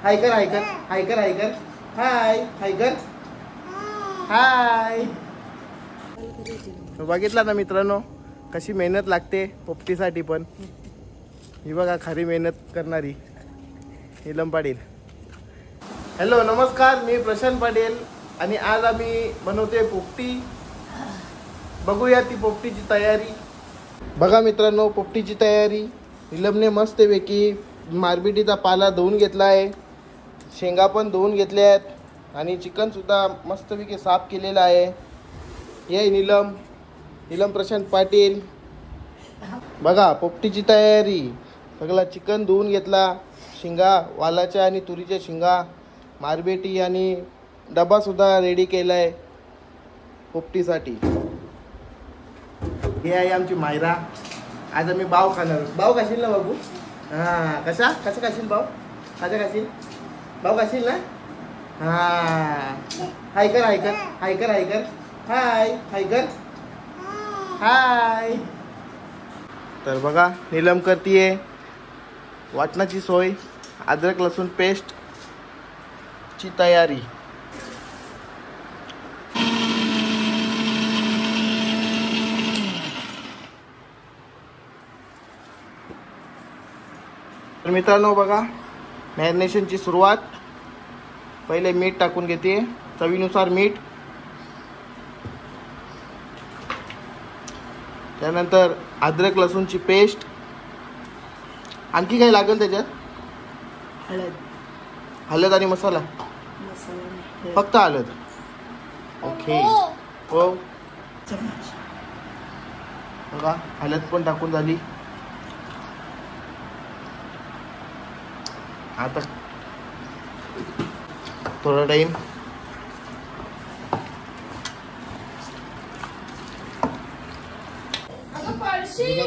हाय कर हाय कर हाय कर हाय कर हाय हाय कर हाय. बघितला ना मित्रांनो कशी मेहनत लागते पोपटीसाठी पण. ही बघा खरी मेहनत करणारी नीलम पाटील. हॅलो नमस्कार, मी प्रशांत पाटील आणि आज आम्ही बनवतोय पोपटी. बघूया ती पोपटीची तयारी. बघा मित्रांनो पोपटीची तयारी. नीलमने मस्तपैकी मारबिटीचा पाला धुवून घेतला आहे, शेंगा पण धुवून घेतल्या आहेत आणि चिकन सुद्धा मस्तपैकी साफ केलेला आहे. ये नीलम प्रशांत पाटील. बघा पोपटीची तयारी. सगळा चिकन धुवून घेतला, शिंगा वालाच्या आणि तुरीच्या शिंगा, मारबेटी आणि डबा सुद्धा रेडी केला आहे पोपटीसाठी. हे आहे आमची मायरा. आज आम्ही बाव खाणार. बाव खाशील ना बाबू? हां कसा खाशील बाव? खाशील बाव खाशील ना? हां हाय कर हाय कर हाय कर हाय कर हाय हाय कर हाय. तर बघा नीलम करतीये वाटणाची सोय. अद्रक लसूण पेस्ट ची तयारी. तर मित्रांनो बघा मॅरिनेशनची सुरुवात. पहिले मीठ टाकून घेते, चवीनुसार मीठ. त्यानंतर अद्रक लसूणची पेस्ट. आणखी काय लागेल त्याच्यात? हळद आणि मसाला. फक्त हळद. ओके हो. बघा हळद पण टाकून झाली. आता थोडा टाइम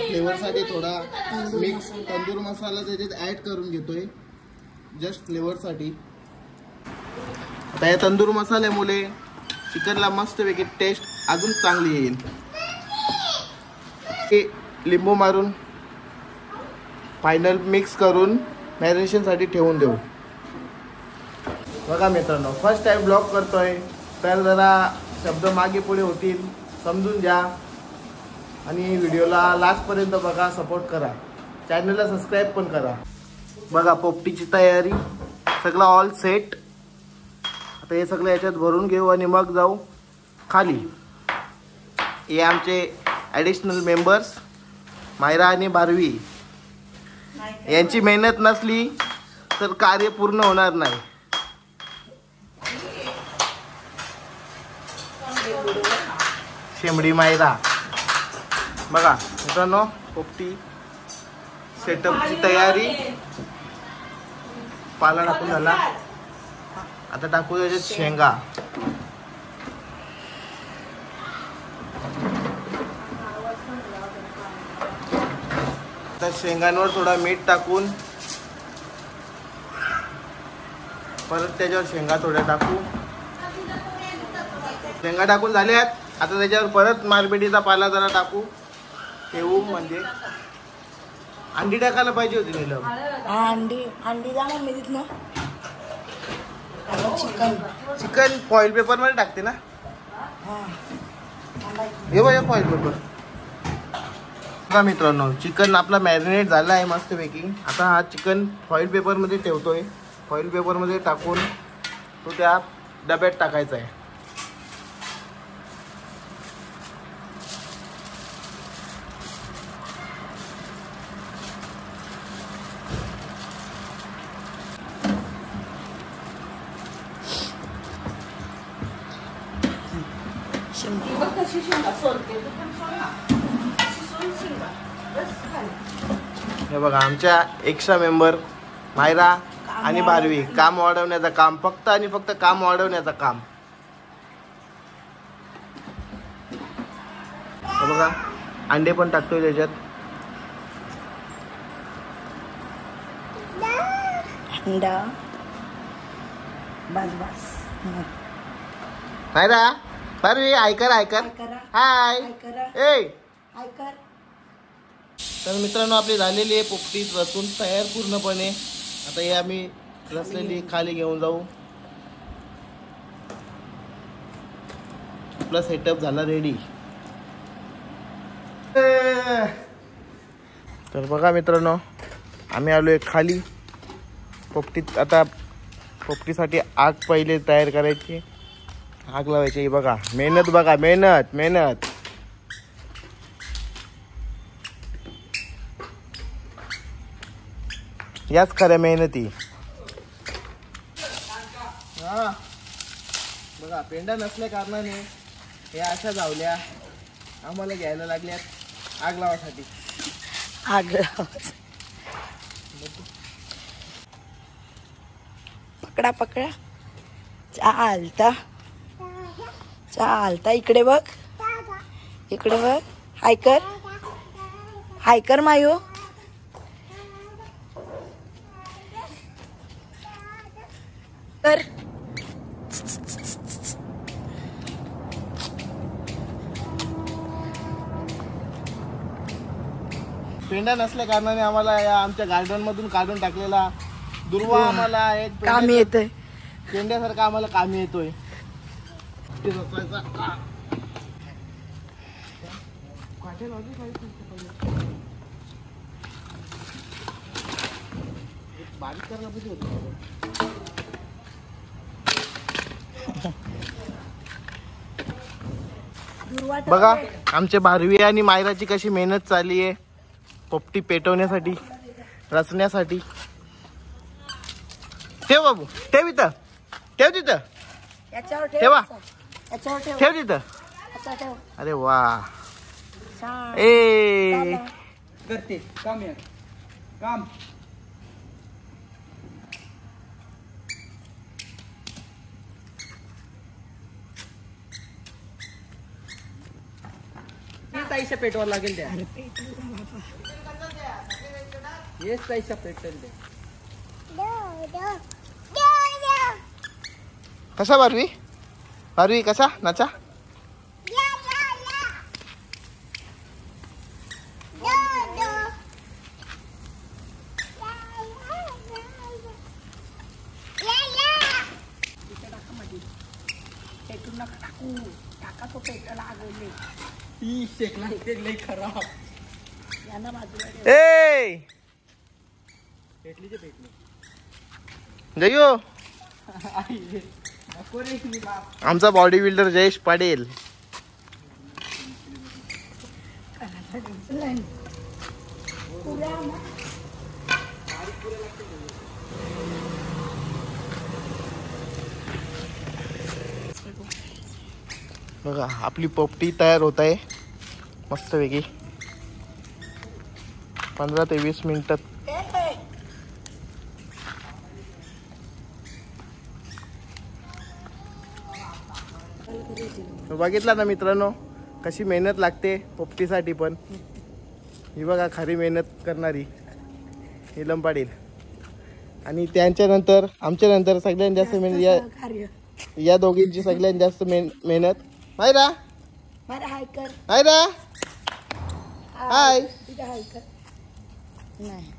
फ्लेवरसाठी थोडा मिक्स तंदूर मसाला त्याच्यात ऍड करून घेतोय जस्ट फ्लेवरसाठी. आता या तंदूर मसाल्यामुळे चिकनला मस्तपैकी टेस्ट अजून चांगली येईल. लिंबू मारून फायनल मिक्स करून मॅरिनेशनसाठी ठेवून देऊ. बघा मित्रांनो फर्स्ट टाइम ब्लॉग करतोय तर जरा शब्द मागे पुढे होतील, समजून घ्या आणि व्हिडिओला लास्टपर्यंत बघा, सपोर्ट करा, चॅनलला सबस्क्राईब पण करा. बघा पोपटीची तयारी सगळं ऑल सेट. आता हे सगळं याच्यात भरून घेऊ आणि मग जाऊ खाली. हे आमचे ॲडिशनल मेंबर्स मायरा आणि बारवी. यांची मेहनत नसली तर कार्य पूर्ण होणार नाही. शेंबडी मायरा. बघा मित्रांनो पोपटी सेटअपची तयारी. पाला टाकून झाला. आता टाकू त्याच्यात शेंगा. आता शेंगांवर थोडा मीठ टाकून परत त्याच्यावर शेंगा थोड्या टाकू. शेंगा टाकून झाल्यात. आता त्याच्यावर परत मारबेटीचा पाला जरा टाकू, ठेवू. म्हणजे अंडी टाकायला पाहिजे होती नीलम. अंडी जा मम्मी तिथनं. चिकन फॉईल पेपर मध्ये टाकते ना. हे बघा फॉईल पेपर. बघा मित्रांनो चिकन आपला मॅरिनेट झाला आहे मस्तपैकी. आता हा चिकन फॉईल पेपर मध्ये ठेवतोय. फॉईल पेपर मध्ये टाकून तो त्या डब्यात टाकायचा आहे. हे बघा आमच्या एक्स्ट्रा मेंबर मायरा आणि बारवी. काम वाढवण्याचं काम, फक्त आणि फक्त काम वाढवण्याचं काम. बघा अंडे पण टाकतोय त्याच्यात. अंडा बस बस. मायरा बारवी ऐकर हाय ए. तर मित्रांनो आपली झालेली आहे पोपटी रचून तयार पूर्णपणे. आता हे आम्ही रसलेली खाली घेऊन जाऊ. आपला सेटअप झाला रेडी. तर बघा मित्रांनो, आम्ही आलोय खाली पोपटीत. आता पोपटीसाठी आग पहिले तयार करायची, आग लावायची. बघा मेहनत, बघा मेहनत मेहनत. याच खऱ्या मेहनती. हा बघा, पेंडा नसल्या कारणाने हे अशा जावल्या आम्हाला घ्यायला लागल्यात आग लावासाठी. आग पकडा पकडा. चालता चालता. इकडे बघ, इकडे बघ. हाय कर, हाय कर मायो. कर. पेंडा नसल्या कारणाने आम्हाला या आमच्या गार्डन मधून काढून टाकलेला दुर्वा आम्हाला एक कामी येतंय. पेंड्यासारखा आम्हाला कामी येतोय. बघा आमच्या भारवी आणि मायराची कशी मेहनत चालली आहे पोपटी पेटवण्यासाठी, रचण्यासाठी. ठेव बाबू, ठेव इथं, ठेव तिथं, याच्यावर ठेवा, याच्यावर ठेव. ठेव तिथं. असं ठेव. अरे वा. छान. ए करते काम या काम. ताईशा पेटवायला लागेल त्या. येस ताईशा पेटेल ते. कसा भारवी, भारवी कसा नाचा. पेटू नका टाकू. टाका तो पेटायला आगवले. ती शेकला ते लई खराब. यांना बाजूला ए पेटली ते पेटली. जयो नको रे तुम्ही बाप. आमचा बॉडी बिल्डर जयेश पाटील. बघा आपली पोपटी तयार होत आहे मस्तपैकी. 15 ते 20 मिनिटात. बघितला ना मित्रांनो कशी मेहनत लागते पोपटीसाठी पण. ही बघा खरी मेहनत करणारी नीलम पाटील. आणि त्यांच्यानंतर आमच्यानंतर सगळ्यात जास्त मेहनत कार्य. या दोघींची सगळ्यात जास्त मेहनत. मायरा, मारा हाय कर. मायरा हाय. तिथे हाय कर. नाही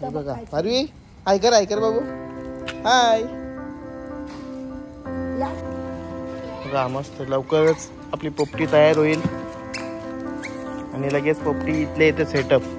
हे बघा भारवी, हाय कर, हाय कर बाबू, हाय. या. बघा मस्त लवकरच आपली पोपटी तयार होईल आणि लगेच पोपटी इथले इथे सेटअप.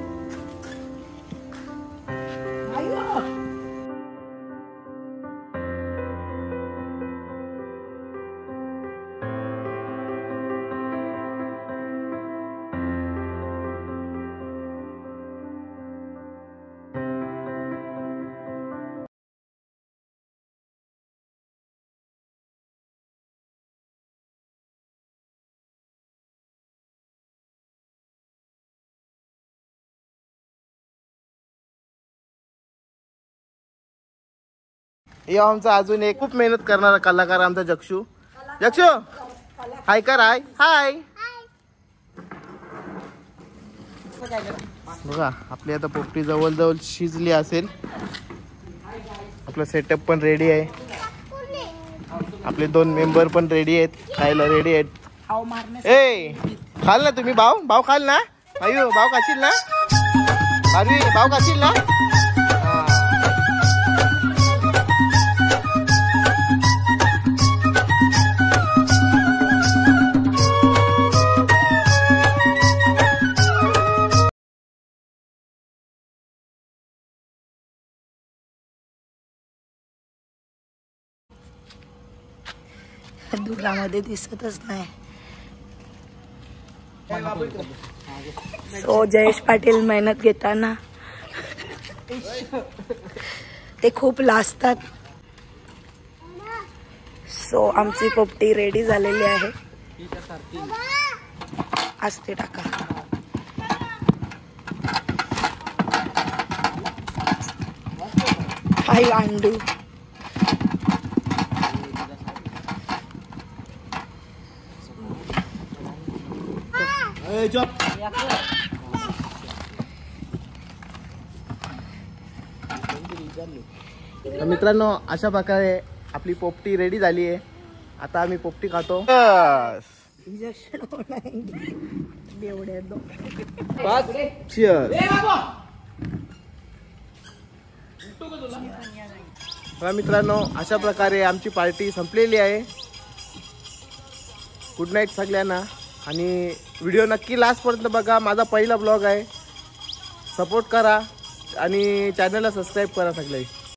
या आमचा अजून एक खूप मेहनत करणारा कलाकार आमचा जक्षू. जक्षू हाय कर, हाय हाय. बघा आपली आता पोपटी जवळ शिजली असेल. आपला सेटअप पण रेडी आहे. आपले 2 मेंबर पण रेडी आहेत, खायला रेडी आहेत. हाव मारणे. ए खाल ना तुम्ही, भाऊ भाऊ खाल ना. अयो भाऊ खाशील ना, भाऊ खाशील ना. धुरामध्ये दिसतच नाही. सो जयेश पाटील मेहनत घेताना ते खूप लाजतात. सो आमची पोपटी रेडी झालेली आहे. असते टाका. हाय अंडू. तर मित्रांनो अशा प्रकारे आपली पोपटी रेडी झाली आहे. आता आम्ही पोपटी खातो. मित्रांनो अशा प्रकारे आमची पार्टी संपलेली आहे. गुड नाईट सगळ्यांना. आणि व्हिडिओ नक्की लास्टपर्यंत बघा. माझा पहिला ब्लॉग आहे. सपोर्ट करा आणि चॅनलला सबस्क्राईब करा सगळे.